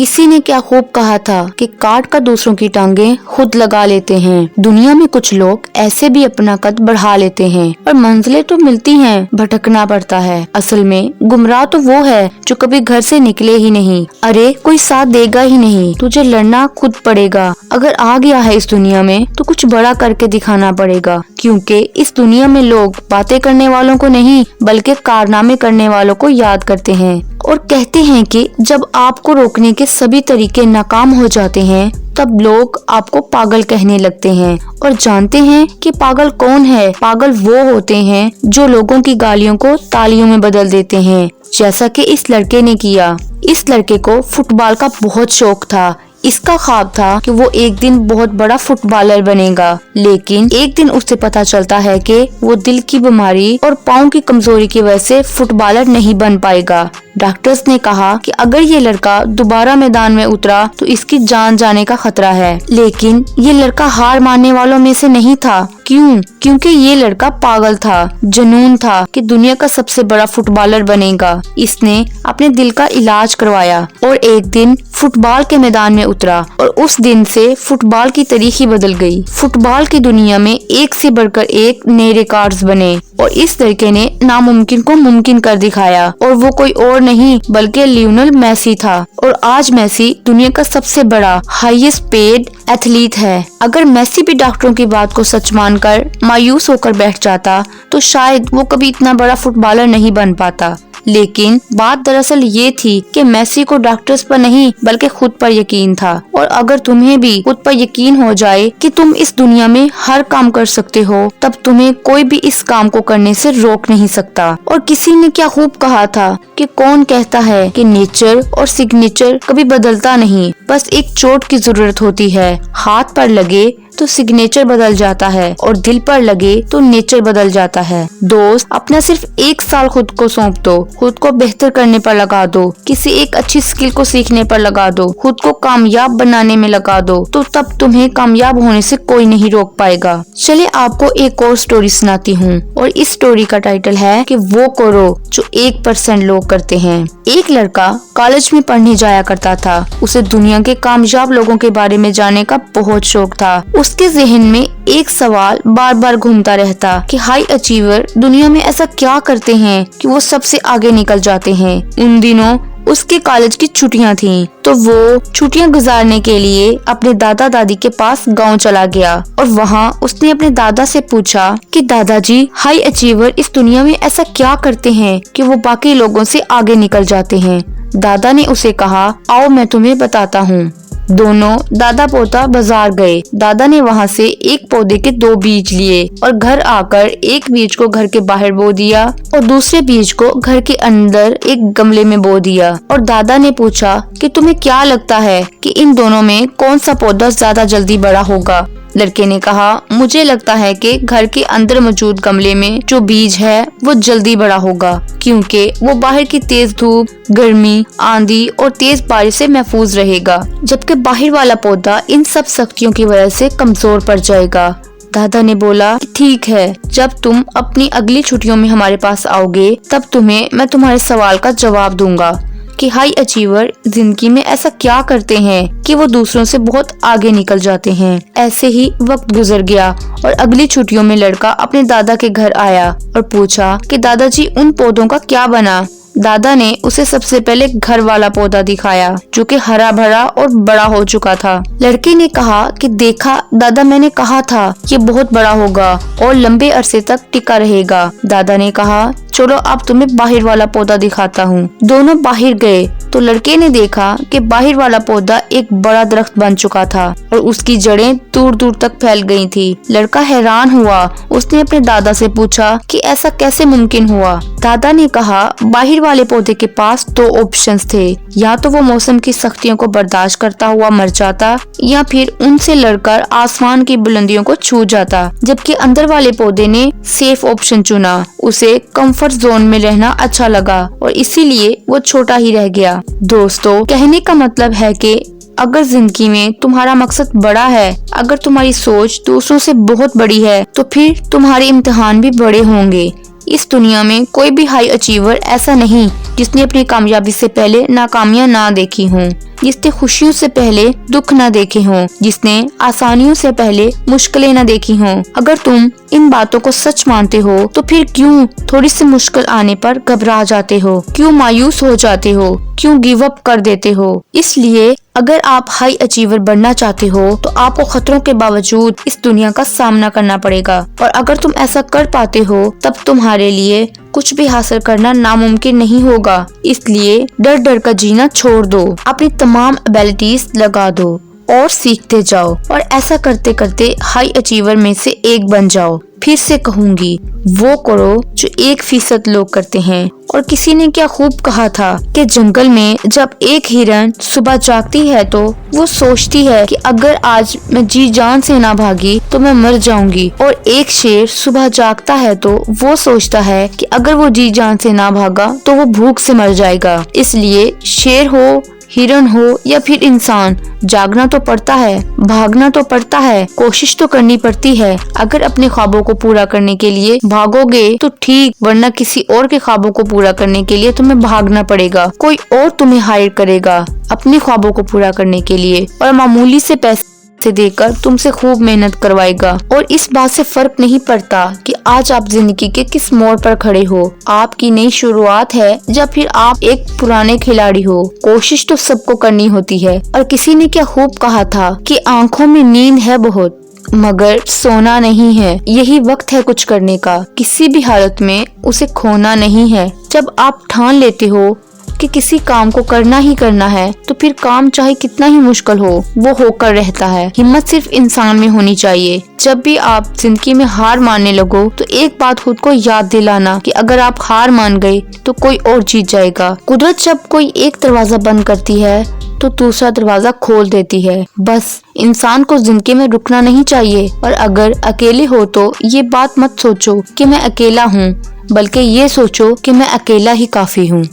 किसी ने क्या खूब कहा था कि काट कर दूसरों की टांगे खुद लगा लेते हैं। दुनिया में कुछ लोग ऐसे भी अपना कद बढ़ा लेते हैं और मंजिलें तो मिलती हैं, भटकना पड़ता है। असल में गुमराह तो वो है जो कभी घर से निकले ही नहीं। अरे कोई साथ देगा ही नहीं, तुझे लड़ना खुद पड़ेगा। अगर आ गया है इस दुनिया में तो कुछ बड़ा करके दिखाना पड़ेगा, क्योंकि इस दुनिया में लोग बातें करने वालों को नहीं बल्कि कारनामे करने वालों को याद करते हैं और कहते हैं कि जब आपको रोकने के सभी तरीके नाकाम हो जाते हैं तब लोग आपको पागल कहने लगते हैं। और जानते हैं कि पागल कौन है? पागल वो होते हैं जो लोगों की गालियों को तालियों में बदल देते हैं, जैसा कि इस लड़के ने किया। इस लड़के को फुटबॉल का बहुत शौक था। इसका ख्वाब था कि वो एक दिन बहुत बड़ा फुटबॉलर बनेगा, लेकिन एक दिन उसे पता चलता है कि वो दिल की बीमारी और पाँव की कमजोरी की वजह से फुटबॉलर नहीं बन पाएगा। डॉक्टर्स ने कहा कि अगर ये लड़का दोबारा मैदान में उतरा तो इसकी जान जाने का खतरा है, लेकिन ये लड़का हार मानने वालों में से नहीं था। क्यों? क्योंकि ये लड़का पागल था, जुनून था कि दुनिया का सबसे बड़ा फुटबॉलर बनेगा। इसने अपने दिल का इलाज करवाया और एक दिन फुटबॉल के मैदान में उतरा और उस दिन से फुटबॉल की तारीख ही बदल गई। फुटबॉल की दुनिया में एक से बढ़कर एक नए रिकॉर्ड्स बने और इस लड़के ने नामुमकिन को मुमकिन कर दिखाया और वो कोई और नहीं बल्कि लियोनेल मेसी था। और आज मेसी दुनिया का सबसे बड़ा हाईएस्ट पेड एथलीट है। अगर मेसी भी डॉक्टरों की बात को सच मानकर मायूस होकर बैठ जाता तो शायद वो कभी इतना बड़ा फुटबॉलर नहीं बन पाता। लेकिन बात दरअसल ये थी कि मेसी को डॉक्टर्स पर नहीं बल्कि खुद पर यकीन था। और अगर तुम्हें भी खुद पर यकीन हो जाए कि तुम इस दुनिया में हर काम कर सकते हो, तब तुम्हें कोई भी इस काम को करने से रोक नहीं सकता। और किसी ने क्या खूब कहा था कि कौन कहता है कि नेचर और सिग्नेचर कभी बदलता नहीं, बस एक चोट की जरूरत होती है। हाथ पर लगे तो सिग्नेचर बदल जाता है और दिल पर लगे तो नेचर बदल जाता है। दोस्त, अपना सिर्फ 1 साल खुद को सौंप दो, खुद को बेहतर करने पर लगा दो, किसी एक अच्छी स्किल को सीखने पर लगा दो, खुद को कामयाब बनाने में लगा दो, तो तब तुम्हें कामयाब होने से कोई नहीं रोक पाएगा। चलिए आपको एक और स्टोरी सुनाती हूँ और इस स्टोरी का टाइटल है कि वो करो जो 1% लोग करते हैं। एक लड़का कॉलेज में पढ़ने जाया करता था। उसे दुनिया के कामयाब लोगों के बारे में जानने का बहुत शौक था। उसके जहन में एक सवाल बार बार घूमता रहता कि हाई अचीवर दुनिया में ऐसा क्या करते हैं कि वो सबसे आगे निकल जाते हैं। उन दिनों उसके कॉलेज की छुट्टियां थीं, तो वो छुट्टियां गुजारने के लिए अपने दादा दादी के पास गांव चला गया और वहां उसने अपने दादा से पूछा कि दादाजी, हाई अचीवर इस दुनिया में ऐसा क्या करते हैं कि वो बाकी लोगों से आगे निकल जाते हैं। दादा ने उसे कहा, आओ मैं तुम्हें बताता हूँ। दोनों दादा पोता बाजार गए। दादा ने वहाँ से एक पौधे के 2 बीज लिए और घर आकर एक बीज को घर के बाहर बो दिया और दूसरे बीज को घर के अंदर एक गमले में बो दिया। और दादा ने पूछा कि तुम्हें क्या लगता है कि इन दोनों में कौन सा पौधा ज्यादा जल्दी बड़ा होगा। लड़के ने कहा, मुझे लगता है कि घर के अंदर मौजूद गमले में जो बीज है वो जल्दी बड़ा होगा, क्योंकि वो बाहर की तेज धूप, गर्मी, आंधी और तेज बारिश से महफूज रहेगा, जबकि बाहर वाला पौधा इन सब सख्तियों की वजह से कमजोर पड़ जाएगा। दादा ने बोला, ठीक है, जब तुम अपनी अगली छुट्टियों में हमारे पास आओगे तब तुम्हें मैं तुम्हारे सवाल का जवाब दूंगा कि हाई अचीवर जिंदगी में ऐसा क्या करते हैं कि वो दूसरों से बहुत आगे निकल जाते हैं। ऐसे ही वक्त गुजर गया और अगली छुट्टियों में लड़का अपने दादा के घर आया और पूछा कि दादाजी उन पौधों का क्या बना। दादा ने उसे सबसे पहले घर वाला पौधा दिखाया जो कि हरा भरा और बड़ा हो चुका था। लड़के ने कहा कि देखा दादा, मैंने कहा था ये बहुत बड़ा होगा और लंबे अरसे तक टिका रहेगा। दादा ने कहा, चलो अब तुम्हें बाहर वाला पौधा दिखाता हूँ। दोनों बाहर गए तो लड़के ने देखा कि बाहर वाला पौधा एक बड़ा दरख्त बन चुका था और उसकी जड़ें दूर दूर तक फैल गई थी। लड़का हैरान हुआ। उसने अपने दादा से पूछा कि ऐसा कैसे मुमकिन हुआ। दादा ने कहा, बाहर वाले पौधे के पास 2 ऑप्शंस थे, या तो वो मौसम की सख्तियों को बर्दाश्त करता हुआ मर जाता या फिर उनसे लड़कर आसमान की बुलंदियों को छू जाता, जबकि अंदर वाले पौधे ने सेफ ऑप्शन चुना। उसे कंफर्ट जोन में रहना अच्छा लगा और इसीलिए वो छोटा ही रह गया। दोस्तों, कहने का मतलब है कि अगर जिंदगी में तुम्हारा मकसद बड़ा है, अगर तुम्हारी सोच दूसरों से बहुत बड़ी है, तो फिर तुम्हारे इम्तिहान भी बड़े होंगे। इस दुनिया में कोई भी हाई अचीवर ऐसा नहीं जिसने अपनी कामयाबी से पहले नाकामियां ना देखी हों। जिसने खुशियों से पहले दुख न देखे हों, जिसने आसानियों से पहले मुश्किलें न देखी हों। अगर तुम इन बातों को सच मानते हो तो फिर क्यों थोड़ी सी मुश्किल आने पर घबरा जाते हो, क्यों मायूस हो जाते हो, क्यों गिव अप कर देते हो। इसलिए अगर आप हाई अचीवर बनना चाहते हो तो आपको खतरों के बावजूद इस दुनिया का सामना करना पड़ेगा, और अगर तुम ऐसा कर पाते हो तब तुम्हारे लिए कुछ भी हासिल करना नामुमकिन नहीं होगा। इसलिए डर डर कर जीना छोड़ दो, अपनी तमाम एबिलिटीज लगा दो और सीखते जाओ, और ऐसा करते करते हाई अचीवर में से एक बन जाओ। फिर से कहूंगी, वो करो जो 1% लोग करते हैं। और किसी ने क्या खूब कहा था कि जंगल में जब एक हिरन सुबह जागती है तो वो सोचती है कि अगर आज मैं जी जान से ना भागी तो मैं मर जाऊंगी, और एक शेर सुबह जागता है तो वो सोचता है कि अगर वो जी जान से ना भागा तो वो भूख से मर जाएगा। इसलिए शेर हो, हिरन हो या फिर इंसान, जागना तो पड़ता है, भागना तो पड़ता है, कोशिश तो करनी पड़ती है। अगर अपने ख्वाबों को पूरा करने के लिए भागोगे तो ठीक, वरना किसी और के ख्वाबों को पूरा करने के लिए तुम्हें भागना पड़ेगा। कोई और तुम्हें हायर करेगा अपने ख्वाबों को पूरा करने के लिए, और मामूली से पैसे से देकर तुमसे खूब मेहनत करवाएगा। और इस बात से फर्क नहीं पड़ता कि आज आप जिंदगी के किस मोड़ पर खड़े हो। आपकी नई शुरुआत है या फिर आप एक पुराने खिलाड़ी हो, कोशिश तो सबको करनी होती है। और किसी ने क्या खूब कहा था कि आंखों में नींद है बहुत मगर सोना नहीं है। यही वक्त है कुछ करने का, किसी भी हालत में उसे खोना नहीं है। जब आप ठान लेते हो कि किसी काम को करना ही करना है तो फिर काम चाहे कितना ही मुश्किल हो वो होकर रहता है। हिम्मत सिर्फ इंसान में होनी चाहिए। जब भी आप जिंदगी में हार मानने लगो तो एक बात खुद को याद दिलाना कि अगर आप हार मान गए तो कोई और जीत जाएगा। कुदरत जब कोई एक दरवाजा बंद करती है तो दूसरा दरवाजा खोल देती है। बस इंसान को जिंदगी में रुकना नहीं चाहिए, और अगर अकेले हो तो ये बात मत सोचो कि मैं अकेला हूँ, बल्कि ये सोचो कि मैं अकेला ही काफी हूँ।